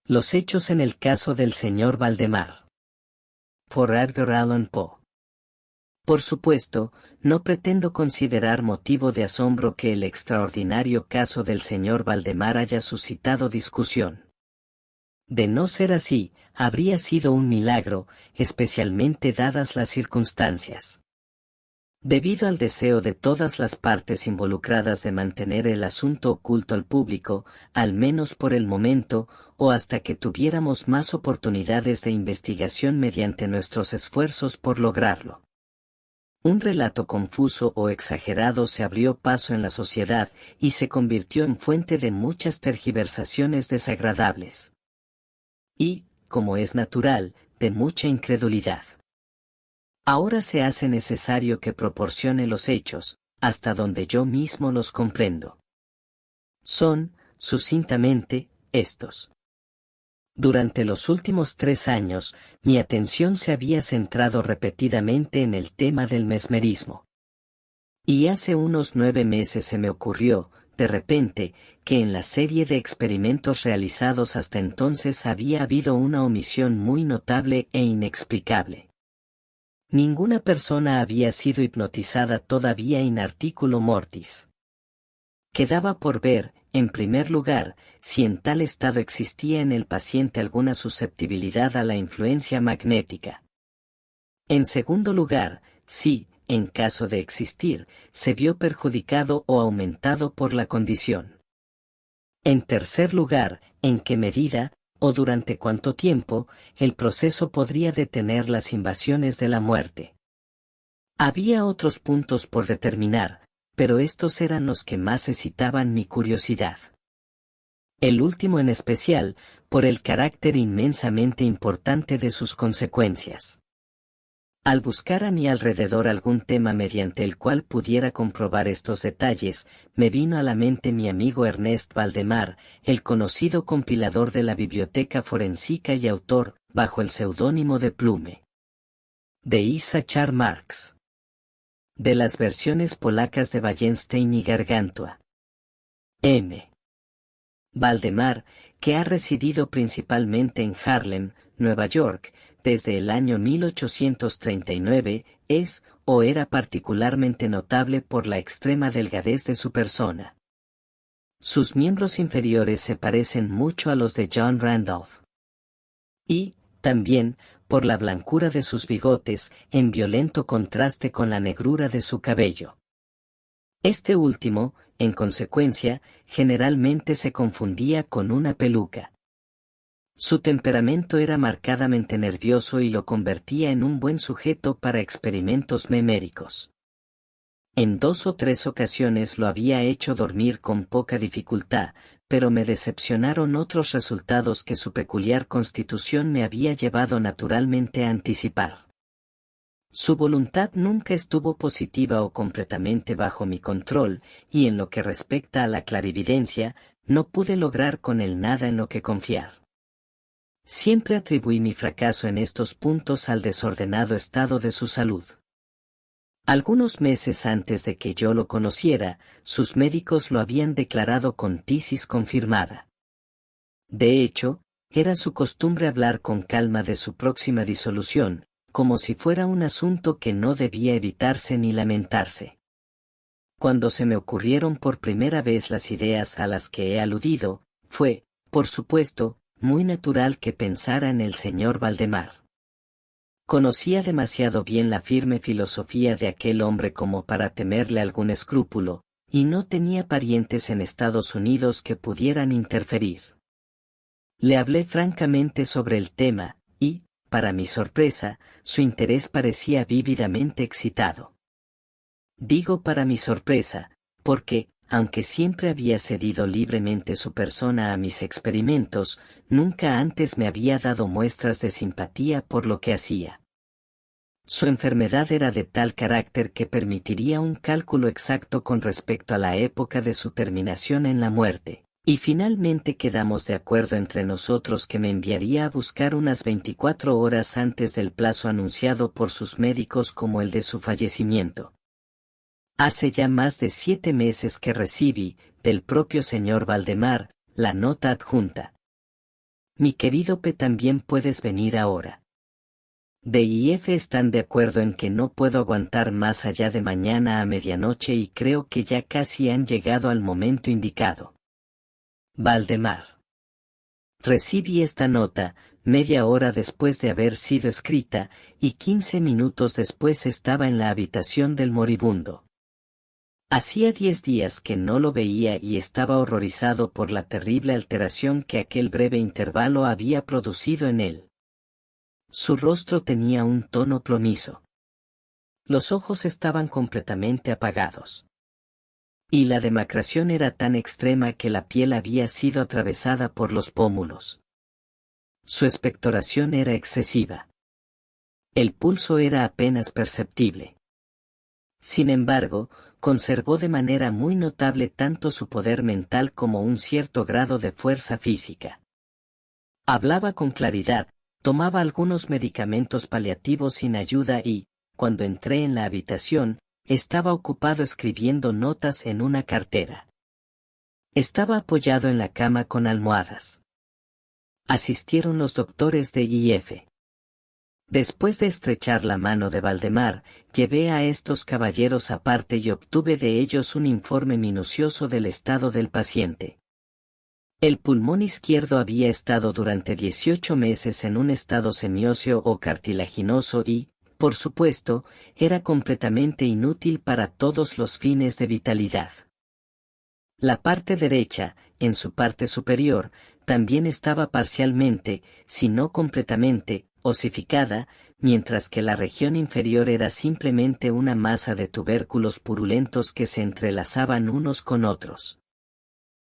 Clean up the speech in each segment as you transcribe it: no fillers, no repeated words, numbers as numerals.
Los hechos en el caso del señor Valdemar. Por Edgar Allan Poe. Por supuesto, no pretendo considerar motivo de asombro que el extraordinario caso del señor Valdemar haya suscitado discusión. De no ser así, habría sido un milagro, especialmente dadas las circunstancias. Debido al deseo de todas las partes involucradas de mantener el asunto oculto al público, al menos por el momento, o hasta que tuviéramos más oportunidades de investigación mediante nuestros esfuerzos por lograrlo. Un relato confuso o exagerado se abrió paso en la sociedad y se convirtió en fuente de muchas tergiversaciones desagradables. Y, como es natural, de mucha incredulidad. Ahora se hace necesario que proporcione los hechos, hasta donde yo mismo los comprendo. Son, sucintamente, estos. Durante los últimos 3 años, mi atención se había centrado repetidamente en el tema del mesmerismo. Y hace unos 9 meses se me ocurrió, de repente, que en la serie de experimentos realizados hasta entonces había habido una omisión muy notable e inexplicable. Ninguna persona había sido hipnotizada todavía in articulo mortis. Quedaba por ver, en primer lugar, si en tal estado existía en el paciente alguna susceptibilidad a la influencia magnética. En segundo lugar, si, en caso de existir, se vio perjudicado o aumentado por la condición. En tercer lugar, en qué medida, o durante cuánto tiempo, el proceso podría detener las invasiones de la muerte. Había otros puntos por determinar, pero estos eran los que más excitaban mi curiosidad. El último en especial, por el carácter inmensamente importante de sus consecuencias. Al buscar a mi alrededor algún tema mediante el cual pudiera comprobar estos detalles, me vino a la mente mi amigo Ernest Valdemar, el conocido compilador de la biblioteca forensica y autor, bajo el seudónimo de Plume, de Issachar Marx, de las versiones polacas de Wallenstein y Gargantua. M. Valdemar, que ha residido principalmente en Harlem, Nueva York, desde el año 1839, es, o era particularmente notable por la extrema delgadez de su persona. Sus miembros inferiores se parecen mucho a los de John Randolph. Y, también, por la blancura de sus bigotes, en violento contraste con la negrura de su cabello. Este último, en consecuencia, generalmente se confundía con una peluca. Su temperamento era marcadamente nervioso y lo convertía en un buen sujeto para experimentos meméricos. En 2 o 3 ocasiones lo había hecho dormir con poca dificultad, pero me decepcionaron otros resultados que su peculiar constitución me había llevado naturalmente a anticipar. Su voluntad nunca estuvo positiva o completamente bajo mi control, y en lo que respecta a la clarividencia, no pude lograr con él nada en lo que confiar. Siempre atribuí mi fracaso en estos puntos al desordenado estado de su salud. Algunos meses antes de que yo lo conociera, sus médicos lo habían declarado con tisis confirmada. De hecho, era su costumbre hablar con calma de su próxima disolución, como si fuera un asunto que no debía evitarse ni lamentarse. Cuando se me ocurrieron por primera vez las ideas a las que he aludido, fue, por supuesto, muy natural que pensara en el señor Valdemar. Conocía demasiado bien la firme filosofía de aquel hombre como para temerle algún escrúpulo, y no tenía parientes en Estados Unidos que pudieran interferir. Le hablé francamente sobre el tema, y, para mi sorpresa, su interés parecía vívidamente excitado. Digo para mi sorpresa, porque, aunque siempre había cedido libremente su persona a mis experimentos, nunca antes me había dado muestras de simpatía por lo que hacía. Su enfermedad era de tal carácter que permitiría un cálculo exacto con respecto a la época de su terminación en la muerte, y finalmente quedamos de acuerdo entre nosotros que me enviaría a buscar unas 24 horas antes del plazo anunciado por sus médicos como el de su fallecimiento. Hace ya más de 7 meses que recibí, del propio señor Valdemar, la nota adjunta. Mi querido P, también puedes venir ahora. D y F están de acuerdo en que no puedo aguantar más allá de mañana a medianoche y creo que ya casi han llegado al momento indicado. Valdemar. Recibí esta nota, media hora después de haber sido escrita, y 15 minutos después estaba en la habitación del moribundo. Hacía 10 días que no lo veía y estaba horrorizado por la terrible alteración que aquel breve intervalo había producido en él. Su rostro tenía un tono plomizo. Los ojos estaban completamente apagados. Y la demacración era tan extrema que la piel había sido atravesada por los pómulos. Su expectoración era excesiva. El pulso era apenas perceptible. Sin embargo, conservó de manera muy notable tanto su poder mental como un cierto grado de fuerza física. Hablaba con claridad, tomaba algunos medicamentos paliativos sin ayuda y, cuando entré en la habitación, estaba ocupado escribiendo notas en una cartera. Estaba apoyado en la cama con almohadas. Asistieron los doctores de I.F. Después de estrechar la mano de Valdemar, llevé a estos caballeros aparte y obtuve de ellos un informe minucioso del estado del paciente. El pulmón izquierdo había estado durante 18 meses en un estado semióseo o cartilaginoso y, por supuesto, era completamente inútil para todos los fines de vitalidad. La parte derecha, en su parte superior, también estaba parcialmente, si no completamente, osificada, mientras que la región inferior era simplemente una masa de tubérculos purulentos que se entrelazaban unos con otros.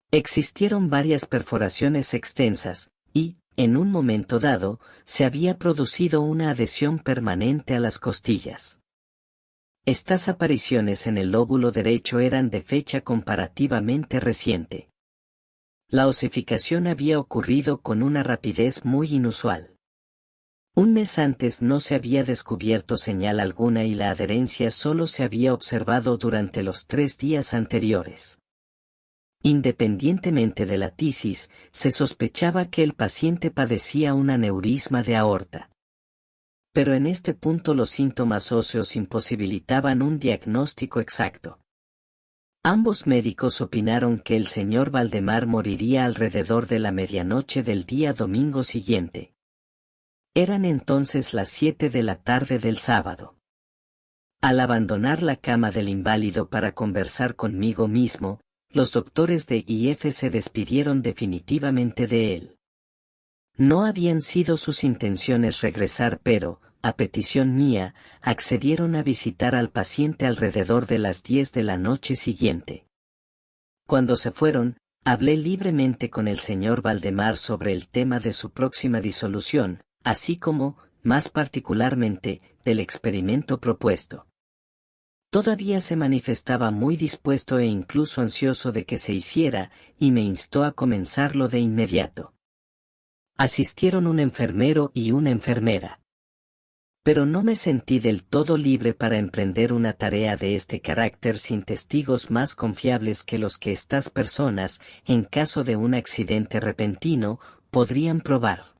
Existieron varias perforaciones extensas, y, en un momento dado, se había producido una adhesión permanente a las costillas. Estas apariciones en el lóbulo derecho eran de fecha comparativamente reciente. La osificación había ocurrido con una rapidez muy inusual. Un mes antes no se había descubierto señal alguna y la adherencia solo se había observado durante los 3 días anteriores. Independientemente de la tisis, se sospechaba que el paciente padecía un aneurisma de aorta. Pero en este punto los síntomas óseos imposibilitaban un diagnóstico exacto. Ambos médicos opinaron que el señor Valdemar moriría alrededor de la medianoche del día domingo siguiente. Eran entonces las 7 de la tarde del sábado. Al abandonar la cama del inválido para conversar conmigo mismo, los doctores de I.F. se despidieron definitivamente de él. No habían sido sus intenciones regresar, pero, a petición mía, accedieron a visitar al paciente alrededor de las 10 de la noche siguiente. Cuando se fueron, hablé libremente con el señor Valdemar sobre el tema de su próxima disolución, así como, más particularmente, del experimento propuesto. Todavía se manifestaba muy dispuesto e incluso ansioso de que se hiciera, y me instó a comenzarlo de inmediato. Asistieron un enfermero y una enfermera. Pero no me sentí del todo libre para emprender una tarea de este carácter sin testigos más confiables que los que estas personas, en caso de un accidente repentino, podrían probar.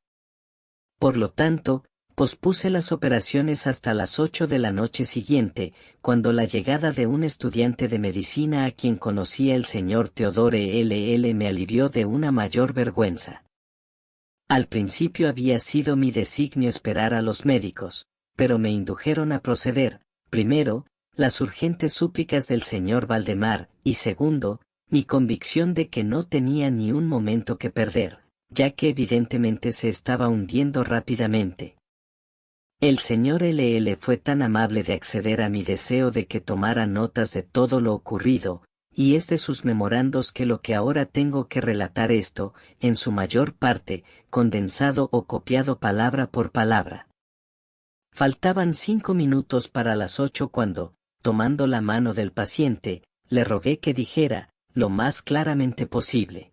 Por lo tanto, pospuse las operaciones hasta las 8 de la noche siguiente, cuando la llegada de un estudiante de medicina a quien conocía el señor Theodore L.L. me alivió de una mayor vergüenza. Al principio había sido mi designio esperar a los médicos, pero me indujeron a proceder, primero, las urgentes súplicas del señor Valdemar, y segundo, mi convicción de que no tenía ni un momento que perder, ya que evidentemente se estaba hundiendo rápidamente. El señor L.L. fue tan amable de acceder a mi deseo de que tomara notas de todo lo ocurrido, y es de sus memorandos que lo que ahora tengo que relatar esto, en su mayor parte, condensado o copiado palabra por palabra. Faltaban 5 minutos para las 8 cuando, tomando la mano del paciente, le rogué que dijera, lo más claramente posible.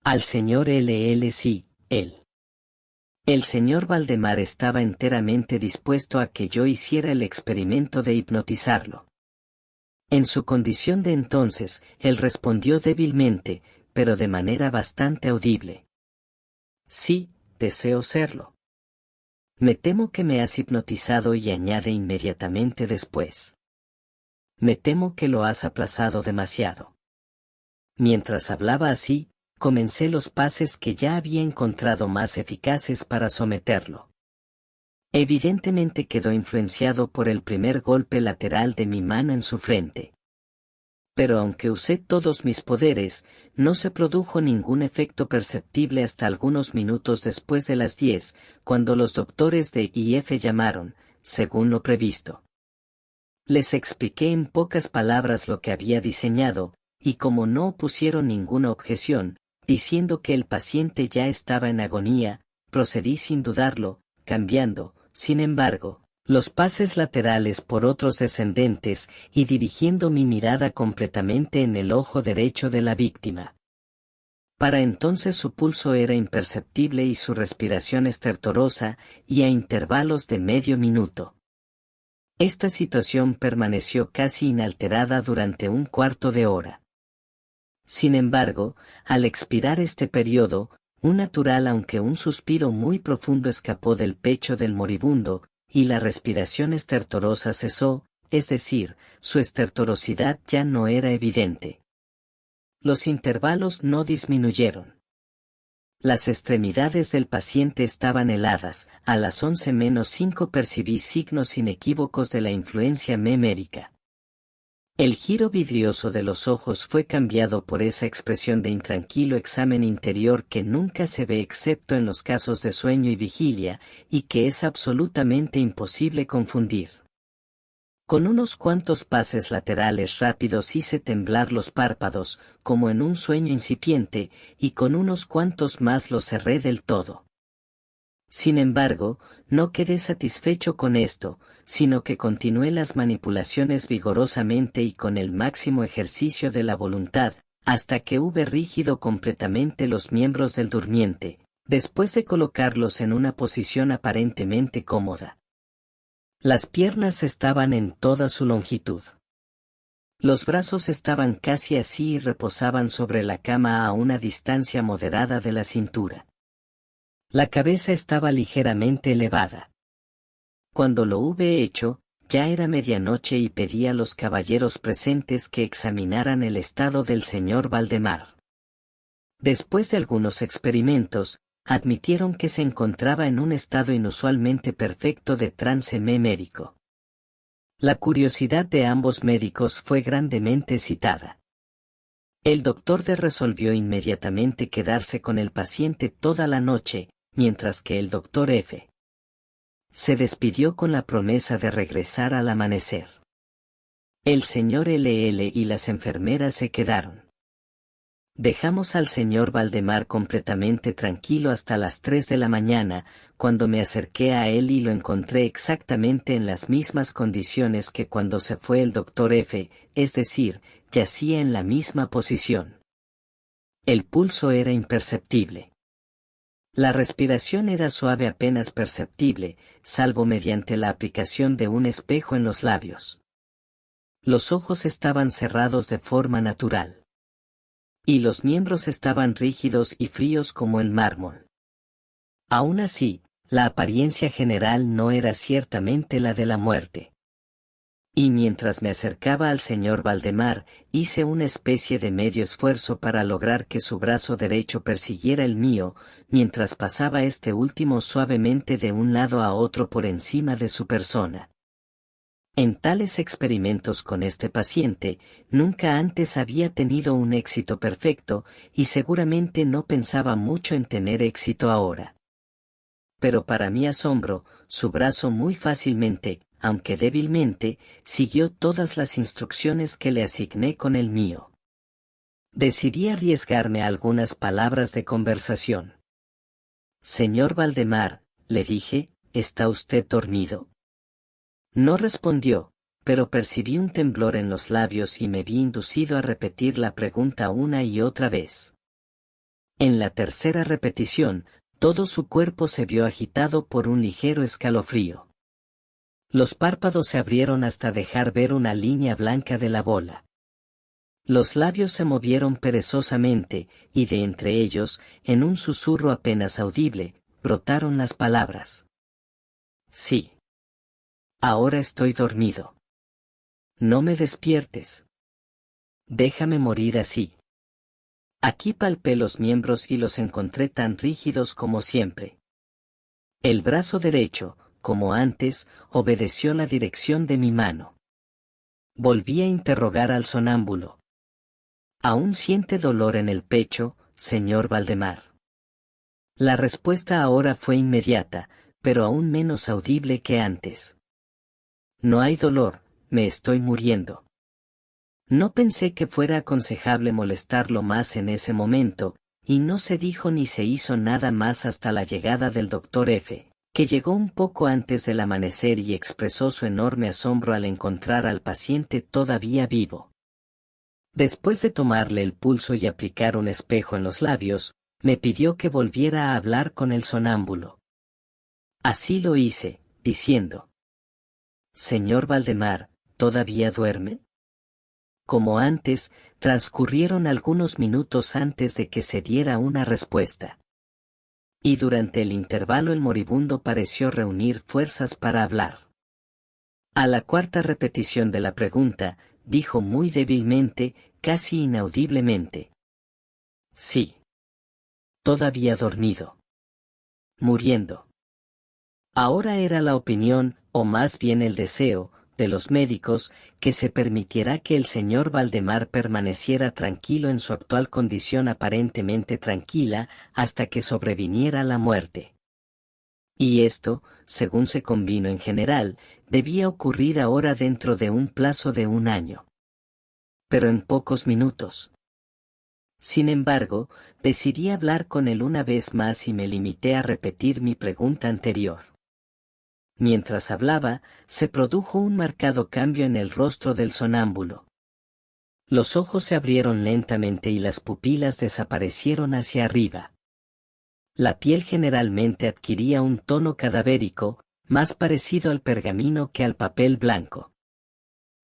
Al señor L.L. sí, él. El señor Valdemar estaba enteramente dispuesto a que yo hiciera el experimento de hipnotizarlo. En su condición de entonces, él respondió débilmente, pero de manera bastante audible. Sí, deseo serlo. Me temo que me has hipnotizado y añade inmediatamente después. Me temo que lo has aplazado demasiado. Mientras hablaba así, comencé los pases que ya había encontrado más eficaces para someterlo. Evidentemente quedó influenciado por el primer golpe lateral de mi mano en su frente. Pero aunque usé todos mis poderes, no se produjo ningún efecto perceptible hasta algunos minutos después de las 10, cuando los doctores de IF llamaron, según lo previsto. Les expliqué en pocas palabras lo que había diseñado, y como no opusieron ninguna objeción, diciendo que el paciente ya estaba en agonía, procedí sin dudarlo, cambiando, sin embargo, los pases laterales por otros descendentes y dirigiendo mi mirada completamente en el ojo derecho de la víctima. Para entonces su pulso era imperceptible y su respiración estertorosa, y a intervalos de medio minuto. Esta situación permaneció casi inalterada durante un cuarto de hora. Sin embargo, al expirar este periodo, un natural aunque un suspiro muy profundo escapó del pecho del moribundo, y la respiración estertorosa cesó, es decir, su estertorosidad ya no era evidente. Los intervalos no disminuyeron. Las extremidades del paciente estaban heladas, a las 11:05 percibí signos inequívocos de la influencia memérica. El giro vidrioso de los ojos fue cambiado por esa expresión de intranquilo examen interior que nunca se ve excepto en los casos de sueño y vigilia, y que es absolutamente imposible confundir. Con unos cuantos pases laterales rápidos hice temblar los párpados, como en un sueño incipiente, y con unos cuantos más los cerré del todo. Sin embargo, no quedé satisfecho con esto, sino que continué las manipulaciones vigorosamente y con el máximo ejercicio de la voluntad, hasta que hube rígido completamente los miembros del durmiente, después de colocarlos en una posición aparentemente cómoda. Las piernas estaban en toda su longitud. Los brazos estaban casi así y reposaban sobre la cama a una distancia moderada de la cintura. La cabeza estaba ligeramente elevada. Cuando lo hube hecho, ya era medianoche y pedí a los caballeros presentes que examinaran el estado del señor Valdemar. Después de algunos experimentos, admitieron que se encontraba en un estado inusualmente perfecto de trance memérico. La curiosidad de ambos médicos fue grandemente excitada. El doctor D resolvió inmediatamente quedarse con el paciente toda la noche, mientras que el doctor F se despidió con la promesa de regresar al amanecer. El señor LL y las enfermeras se quedaron. Dejamos al señor Valdemar completamente tranquilo hasta las 3 de la mañana, cuando me acerqué a él y lo encontré exactamente en las mismas condiciones que cuando se fue el doctor F, es decir, yacía en la misma posición. El pulso era imperceptible. La respiración era suave apenas perceptible, salvo mediante la aplicación de un espejo en los labios. Los ojos estaban cerrados de forma natural. Y los miembros estaban rígidos y fríos como el mármol. Aún así, la apariencia general no era ciertamente la de la muerte. Y mientras me acercaba al señor Valdemar, hice una especie de medio esfuerzo para lograr que su brazo derecho persiguiera el mío, mientras pasaba este último suavemente de un lado a otro por encima de su persona. En tales experimentos con este paciente, nunca antes había tenido un éxito perfecto, y seguramente no pensaba mucho en tener éxito ahora. Pero para mi asombro, su brazo muy fácilmente, aunque débilmente, siguió todas las instrucciones que le asigné con el mío. Decidí arriesgarme a algunas palabras de conversación. Señor Valdemar, le dije, ¿está usted dormido? No respondió, pero percibí un temblor en los labios y me vi inducido a repetir la pregunta una y otra vez. En la tercera repetición, todo su cuerpo se vio agitado por un ligero escalofrío. Los párpados se abrieron hasta dejar ver una línea blanca de la bola. Los labios se movieron perezosamente, y de entre ellos, en un susurro apenas audible, brotaron las palabras. Sí. Ahora estoy dormido. No me despiertes. Déjame morir así. Aquí palpé los miembros y los encontré tan rígidos como siempre. El brazo derecho, como antes, obedeció la dirección de mi mano. Volví a interrogar al sonámbulo. ¿Aún siente dolor en el pecho, señor Valdemar? La respuesta ahora fue inmediata, pero aún menos audible que antes. No hay dolor, me estoy muriendo. No pensé que fuera aconsejable molestarlo más en ese momento, y no se dijo ni se hizo nada más hasta la llegada del doctor F., que llegó un poco antes del amanecer y expresó su enorme asombro al encontrar al paciente todavía vivo. Después de tomarle el pulso y aplicar un espejo en los labios, me pidió que volviera a hablar con el sonámbulo. Así lo hice, diciendo: «Señor Valdemar, ¿todavía duerme?». Como antes, transcurrieron algunos minutos antes de que se diera una respuesta. Y durante el intervalo el moribundo pareció reunir fuerzas para hablar. A la cuarta repetición de la pregunta, dijo muy débilmente, casi inaudiblemente: «Sí. Todavía dormido. Muriendo». Ahora era la opinión, o más bien el deseo, de los médicos, que se permitiera que el señor Valdemar permaneciera tranquilo en su actual condición aparentemente tranquila, hasta que sobreviniera la muerte. Y esto, según se convino en general, debía ocurrir ahora dentro de un plazo de 1 año. Pero en pocos minutos. Sin embargo, decidí hablar con él una vez más y me limité a repetir mi pregunta anterior. Mientras hablaba, se produjo un marcado cambio en el rostro del sonámbulo. Los ojos se abrieron lentamente y las pupilas desaparecieron hacia arriba. La piel generalmente adquiría un tono cadavérico, más parecido al pergamino que al papel blanco.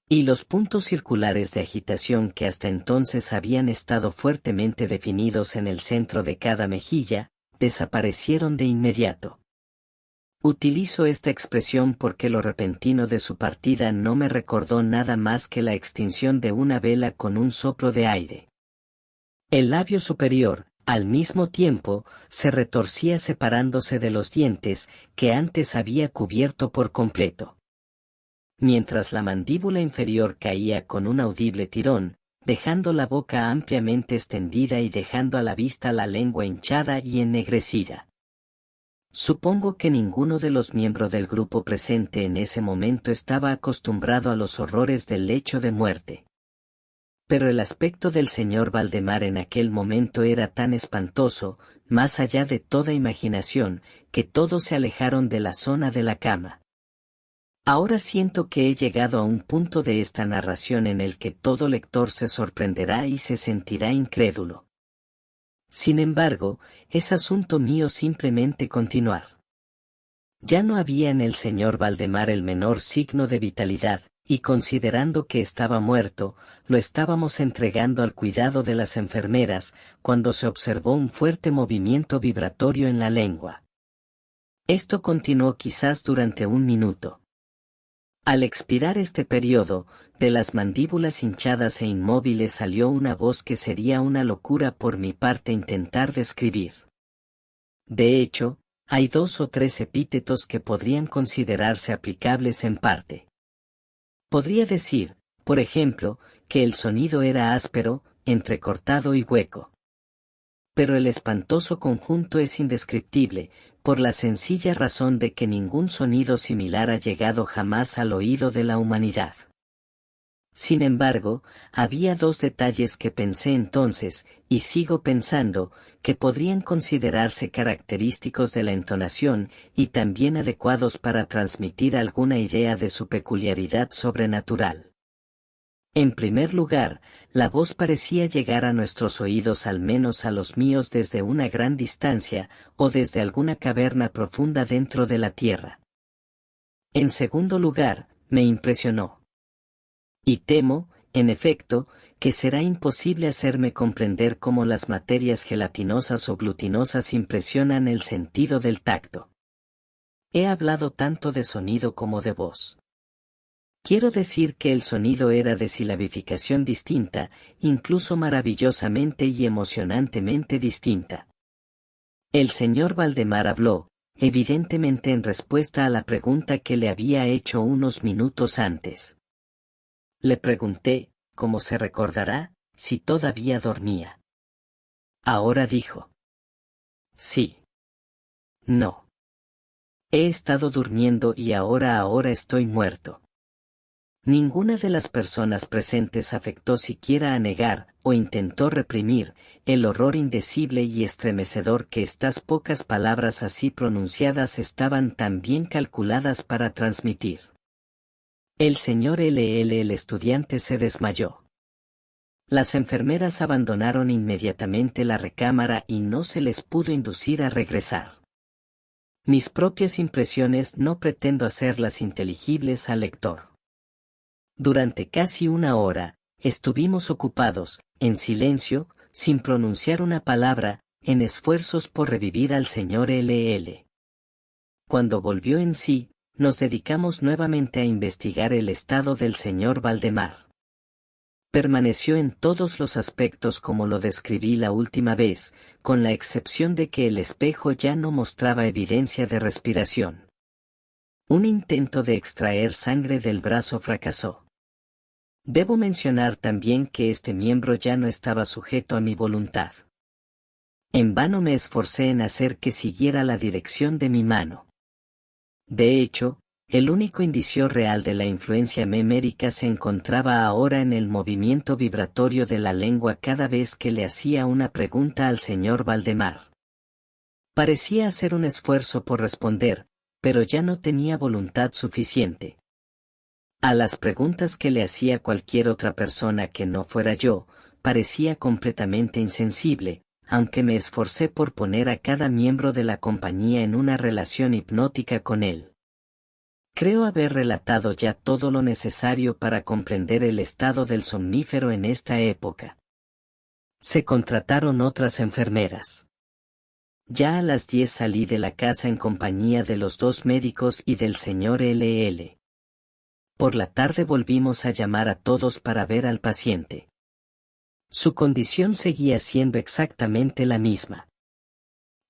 Y los puntos circulares de agitación que hasta entonces habían estado fuertemente definidos en el centro de cada mejilla, desaparecieron de inmediato. Utilizo esta expresión porque lo repentino de su partida no me recordó nada más que la extinción de una vela con un soplo de aire. El labio superior, al mismo tiempo, se retorcía separándose de los dientes, que antes había cubierto por completo. Mientras la mandíbula inferior caía con un audible tirón, dejando la boca ampliamente extendida y dejando a la vista la lengua hinchada y ennegrecida. Supongo que ninguno de los miembros del grupo presente en ese momento estaba acostumbrado a los horrores del lecho de muerte. Pero el aspecto del señor Valdemar en aquel momento era tan espantoso, más allá de toda imaginación, que todos se alejaron de la zona de la cama. Ahora siento que he llegado a un punto de esta narración en el que todo lector se sorprenderá y se sentirá incrédulo. Sin embargo, es asunto mío simplemente continuar. Ya no había en el señor Valdemar el menor signo de vitalidad, y considerando que estaba muerto, lo estábamos entregando al cuidado de las enfermeras, cuando se observó un fuerte movimiento vibratorio en la lengua. Esto continuó quizás durante 1 minuto. Al expirar este periodo, de las mandíbulas hinchadas e inmóviles salió una voz que sería una locura por mi parte intentar describir. De hecho, hay 2 o 3 epítetos que podrían considerarse aplicables en parte. Podría decir, por ejemplo, que el sonido era áspero, entrecortado y hueco. Pero el espantoso conjunto es indescriptible, por la sencilla razón de que ningún sonido similar ha llegado jamás al oído de la humanidad. Sin embargo, había 2 detalles que pensé entonces, y sigo pensando, que podrían considerarse característicos de la entonación, y también adecuados para transmitir alguna idea de su peculiaridad sobrenatural. En primer lugar, la voz parecía llegar a nuestros oídos, al menos a los míos, desde una gran distancia, o desde alguna caverna profunda dentro de la tierra. En segundo lugar, me impresionó. Y temo, en efecto, que será imposible hacerme comprender cómo las materias gelatinosas o glutinosas impresionan el sentido del tacto. He hablado tanto de sonido como de voz. Quiero decir que el sonido era de silabificación distinta, incluso maravillosamente y emocionantemente distinta. El señor Valdemar habló, evidentemente en respuesta a la pregunta que le había hecho unos minutos antes. Le pregunté, como se recordará, si todavía dormía. Ahora dijo. Sí. No. He estado durmiendo y ahora estoy muerto. Ninguna de las personas presentes afectó siquiera a negar, o intentó reprimir, el horror indecible y estremecedor que estas pocas palabras así pronunciadas estaban tan bien calculadas para transmitir. El señor el estudiante se desmayó. Las enfermeras abandonaron inmediatamente la recámara y no se les pudo inducir a regresar. Mis propias impresiones no pretendo hacerlas inteligibles al lector. Durante casi una hora, estuvimos ocupados, en silencio, sin pronunciar una palabra, en esfuerzos por revivir al señor L. Cuando volvió en sí, nos dedicamos nuevamente a investigar el estado del señor Valdemar. Permaneció en todos los aspectos como lo describí la última vez, con la excepción de que el espejo ya no mostraba evidencia de respiración. Un intento de extraer sangre del brazo fracasó. Debo mencionar también que este miembro ya no estaba sujeto a mi voluntad. En vano me esforcé en hacer que siguiera la dirección de mi mano. De hecho, el único indicio real de la influencia memérica se encontraba ahora en el movimiento vibratorio de la lengua cada vez que le hacía una pregunta al señor Valdemar. Parecía hacer un esfuerzo por responder, pero ya no tenía voluntad suficiente. A las preguntas que le hacía cualquier otra persona que no fuera yo, parecía completamente insensible, aunque me esforcé por poner a cada miembro de la compañía en una relación hipnótica con él. Creo haber relatado ya todo lo necesario para comprender el estado del somnífero en esta época. Se contrataron otras enfermeras. Ya a las 10 salí de la casa en compañía de los dos médicos y del señor L. Por la tarde volvimos a llamar a todos para ver al paciente. Su condición seguía siendo exactamente la misma.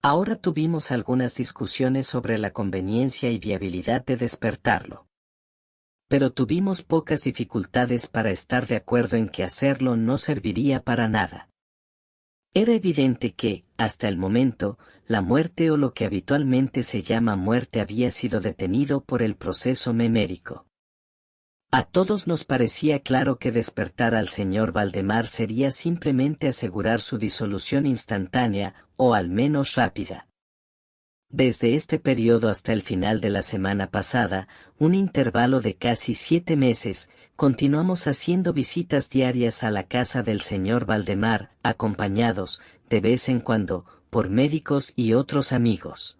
Ahora tuvimos algunas discusiones sobre la conveniencia y viabilidad de despertarlo. Pero tuvimos pocas dificultades para estar de acuerdo en que hacerlo no serviría para nada. Era evidente que, hasta el momento, la muerte o lo que habitualmente se llama muerte había sido detenido por el proceso memérico. A todos nos parecía claro que despertar al señor Valdemar sería simplemente asegurar su disolución instantánea, o al menos rápida. Desde este periodo hasta el final de la semana pasada, un intervalo de casi 7 meses, continuamos haciendo visitas diarias a la casa del señor Valdemar, acompañados, de vez en cuando, por médicos y otros amigos.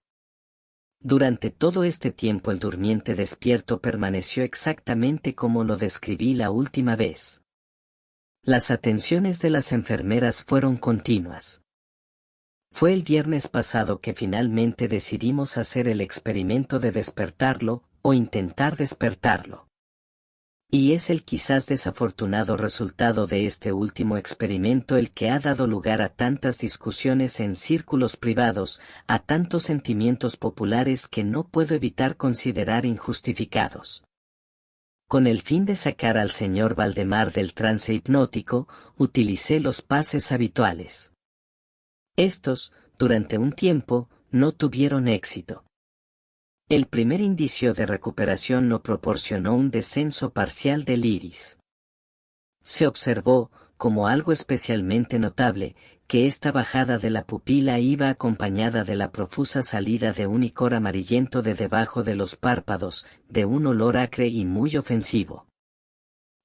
Durante todo este tiempo el durmiente despierto permaneció exactamente como lo describí la última vez. Las atenciones de las enfermeras fueron continuas. Fue el viernes pasado que finalmente decidimos hacer el experimento de despertarlo, o intentar despertarlo. Y es el quizás desafortunado resultado de este último experimento el que ha dado lugar a tantas discusiones en círculos privados, a tantos sentimientos populares que no puedo evitar considerar injustificados. Con el fin de sacar al señor Valdemar del trance hipnótico, utilicé los pases habituales. Estos, durante un tiempo, no tuvieron éxito. El primer indicio de recuperación no proporcionó un descenso parcial del iris. Se observó, como algo especialmente notable, que esta bajada de la pupila iba acompañada de la profusa salida de un icor amarillento de debajo de los párpados, de un olor acre y muy ofensivo.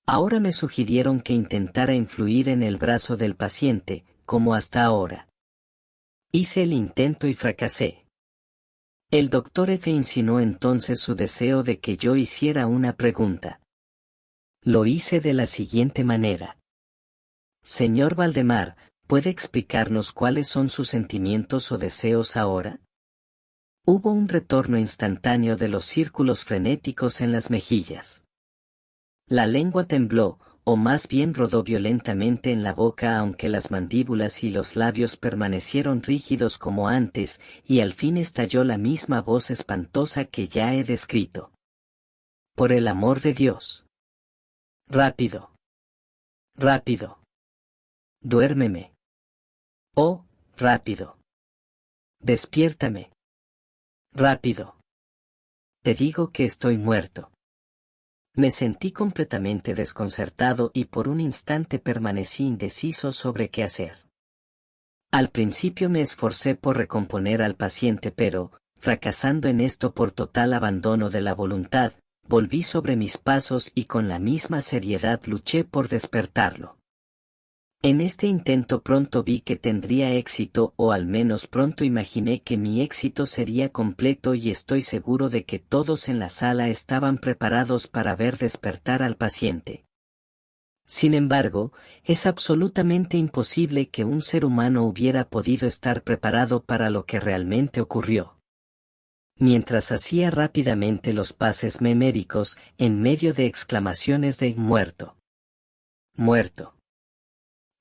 Ahora me sugirieron que intentara influir en el brazo del paciente, como hasta ahora. Hice el intento y fracasé. El doctor F. insinuó entonces su deseo de que yo hiciera una pregunta. Lo hice de la siguiente manera. Señor Valdemar, ¿puede explicarnos cuáles son sus sentimientos o deseos ahora? Hubo un retorno instantáneo de los círculos frenéticos en las mejillas. La lengua tembló, o más bien rodó violentamente en la boca, aunque las mandíbulas y los labios permanecieron rígidos como antes, y al fin estalló la misma voz espantosa que ya he descrito. Por el amor de Dios. Rápido. Rápido. Duérmeme. Oh, rápido. Despiértame. Rápido. Te digo que estoy muerto. Me sentí completamente desconcertado y por un instante permanecí indeciso sobre qué hacer. Al principio me esforcé por recomponer al paciente, pero, fracasando en esto por total abandono de la voluntad, volví sobre mis pasos y con la misma seriedad luché por despertarlo. En este intento pronto vi que tendría éxito, o al menos pronto imaginé que mi éxito sería completo, y estoy seguro de que todos en la sala estaban preparados para ver despertar al paciente. Sin embargo, es absolutamente imposible que un ser humano hubiera podido estar preparado para lo que realmente ocurrió. Mientras hacía rápidamente los pases meméricos, en medio de exclamaciones de «muerto, muerto»,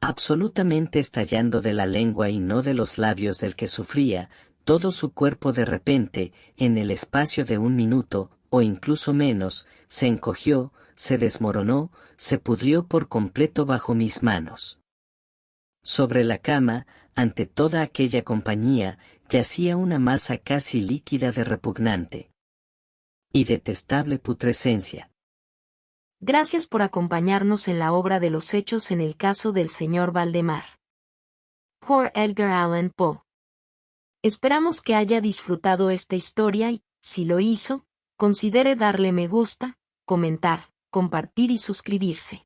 absolutamente estallando de la lengua y no de los labios del que sufría, todo su cuerpo de repente, en el espacio de un minuto, o incluso menos, se encogió, se desmoronó, se pudrió por completo bajo mis manos. Sobre la cama, ante toda aquella compañía, yacía una masa casi líquida de repugnante y detestable putrescencia. Gracias por acompañarnos en la obra de los hechos en el caso del señor Valdemar. Por Edgar Allan Poe. Esperamos que haya disfrutado esta historia y, si lo hizo, considere darle me gusta, comentar, compartir y suscribirse.